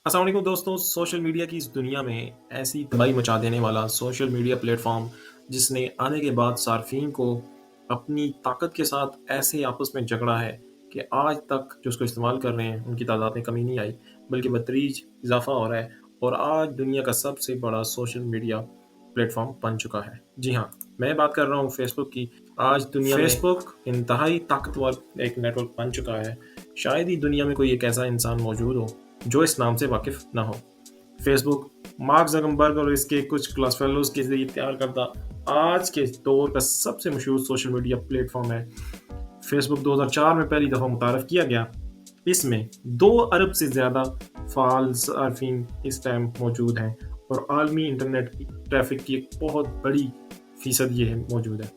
अस्सलाम वालेकुम दोस्तों, सोशल मीडिया की इस दुनिया में ऐसी तबाही मचा देने वाला सोशल मीडिया प्लेटफॉर्म जिसने आने के बाद सार्फिन को अपनी ताकत के साथ ऐसे आपस में झगड़ा है कि आज तक जो उसको इस्तेमाल कर रहे हैं उनकी तादाद में कमी नहीं आई, बल्कि बतरीज इजाफा हो रहा है और आज दुनिया का सबसे बड़ा सोशल मीडिया प्लेटफॉर्म बन चुका है। जी हाँ, मैं बात कर रहा हूँ फेसबुक की। आज दुनिया में फेसबुक इंतहाई ताकतवर एक नेटवर्क बन चुका है। शायद ही दुनिया में कोई एक ऐसा इंसान मौजूद हो जो इस नाम से वाकिफ ना हो। फेसबुक मार्क ज़करबर्ग और इसके कुछ क्लास फेलोज के जरिए तैयार करता आज के दौर का सबसे मशहूर सोशल मीडिया प्लेटफॉर्म है। फेसबुक 2004 में पहली दफ़ा मुतारफ़ किया गया। इसमें 2 अरब से ज़्यादा फ़ाल सार्फिन इस टाइम मौजूद हैं और आलमी इंटरनेट ट्रैफिक की एक बहुत बड़ी फ़ीसद ये है मौजूद है।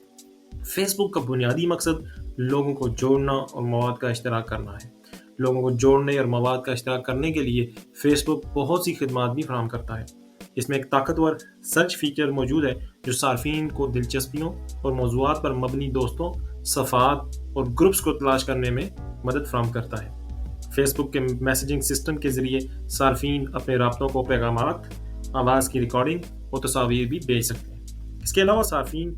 फेसबुक का बुनियादी मकसद लोगों को जोड़ना और मवाद का इश्तराक करना है। लोगों को जोड़ने और मवाद का इश्तराक करने के लिए फेसबुक बहुत सी खिदमात भी फराहम करता है। इसमें एक ताकतवर सर्च फीचर मौजूद है जो सार्फिन को दिलचस्पियों और मौज़ूआत पर मबनी दोस्तों, सफ़ात और ग्रुप्स को तलाश करने में मदद फराहम करता है। फेसबुक के मैसेजिंग सिस्टम के ज़रिए सार्फिन अपने राब्तों को पैगामात, आवाज़ की रिकॉर्डिंग और तस्वीर भी भेज सकते हैं। इसके अलावा सार्फिन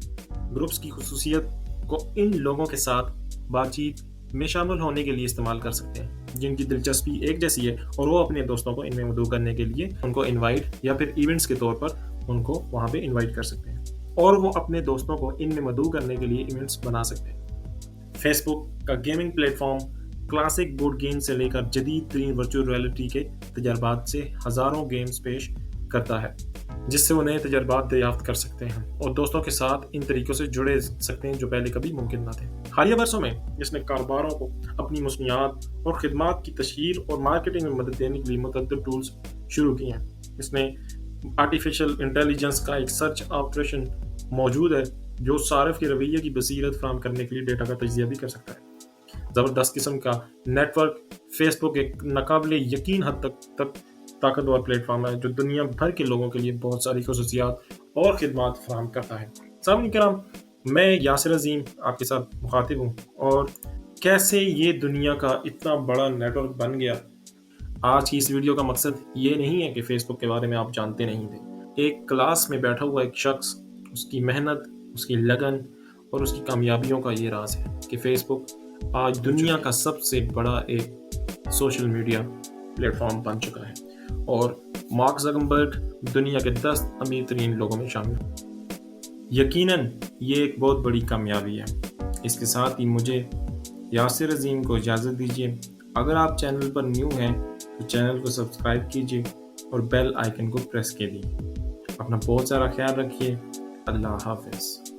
ग्रुप्स की खुसूसियत को इन लोगों के साथ बातचीत में शामिल होने के लिए इस्तेमाल कर सकते हैं जिनकी दिलचस्पी एक जैसी है और वो अपने दोस्तों को इनमें मदऊ करने के लिए उनको इनवाइट या फिर इवेंट्स के तौर पर उनको वहाँ पे इनवाइट कर सकते हैं और वो अपने दोस्तों को इनमें मदऊ करने के लिए इवेंट्स बना सकते हैं। फेसबुक का gaming platform classic board game से लेकर जदीद तरीन वर्चुअल रियलिटी के तजर्बात से हज़ारों गेम्स पेश करता है जिससे वो नए तजर्बात दरियाफ्त कर सकते हैं और दोस्तों के साथ इन तरीक़ों से जुड़े सकते हैं जो पहले कभी मुमकिन न थे। हालिया बरसों में इसने कारोबारों को अपनी मसनियात और खिदमात की तशहीर और मार्केटिंग में मदद देने के लिए मुतअद्दिद टूल्स शुरू किए हैं। इसमें आर्टिफिशियल इंटेलिजेंस का एक सर्च ऑपरेशन मौजूद है जो सारिफ के रवैये की बसीरत फराहम करने के लिए डेटा का तजिया भी कर सकता है। ज़बरदस्त किस्म का नेटवर्क फेसबुक एक नाकाबिले यकीन हद तक ताकतवर प्लेटफॉर्म है जो दुनिया भर के लोगों के लिए बहुत सारी खसूसियात और खिदमात फराहम करता है। सामने कराम, मैं यासिर अजीम आपके साथ मुखातिब हूँ और कैसे ये दुनिया का इतना बड़ा नेटवर्क बन गया। आज की इस वीडियो का मकसद ये नहीं है कि फेसबुक के बारे में आप जानते नहीं थे। एक क्लास में बैठा हुआ एक शख्स, उसकी मेहनत, उसकी लगन और उसकी कामयाबियों का ये राज है कि फेसबुक आज दुनिया का सबसे बड़ा एक सोशल मीडिया प्लेटफॉर्म बन चुका है और मार्क ज़करबर्ग दुनिया के 10 अमीर तरीन लोगों में शामिल। यकीनन ये एक बहुत बड़ी कामयाबी है। इसके साथ ही मुझे यासिर अजीम को इजाज़त दीजिए। अगर आप चैनल पर न्यू हैं तो चैनल को सब्सक्राइब कीजिए और बेल आइकन को प्रेस कीजिए। अपना बहुत सारा ख्याल रखिए। अल्लाह हाफ़िज़।